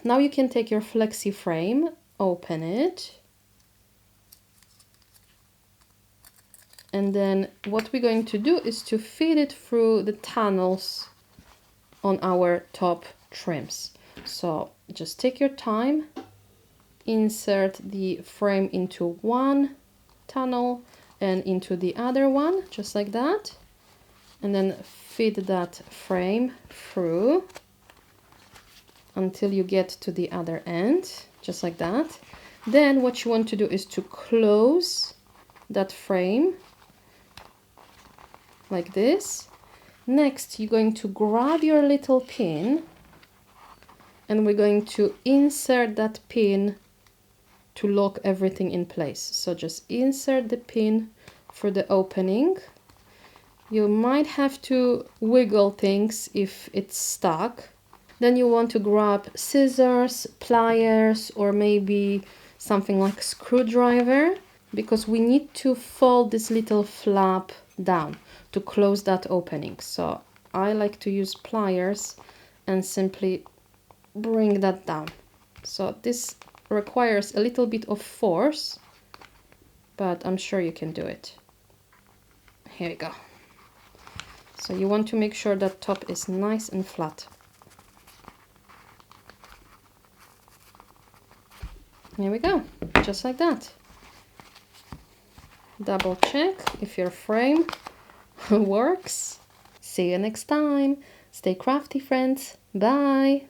Now you can take your flexi frame, open it, and then what we're going to do is to feed it through the tunnels on our top trims. So just take your time, insert the frame into one tunnel and into the other one, just like that, and then feed that frame through until you get to the other end, just like that. Then what you want to do is to close that frame like this. Next, you're going to grab your little pin and we're going to insert that pin to lock everything in place. So just insert the pin for the opening. You might have to wiggle things if it's stuck. Then you want to grab scissors, pliers, or maybe something like screwdriver, because we need to fold this little flap down to close that opening. So I like to use pliers and simply bring that down. So this requires a little bit of force, but I'm sure you can do it. Here we go. So you want to make sure that top is nice and flat. Here we go, just like that. Double check if your frame works. See you next time. Stay crafty, friends. Bye.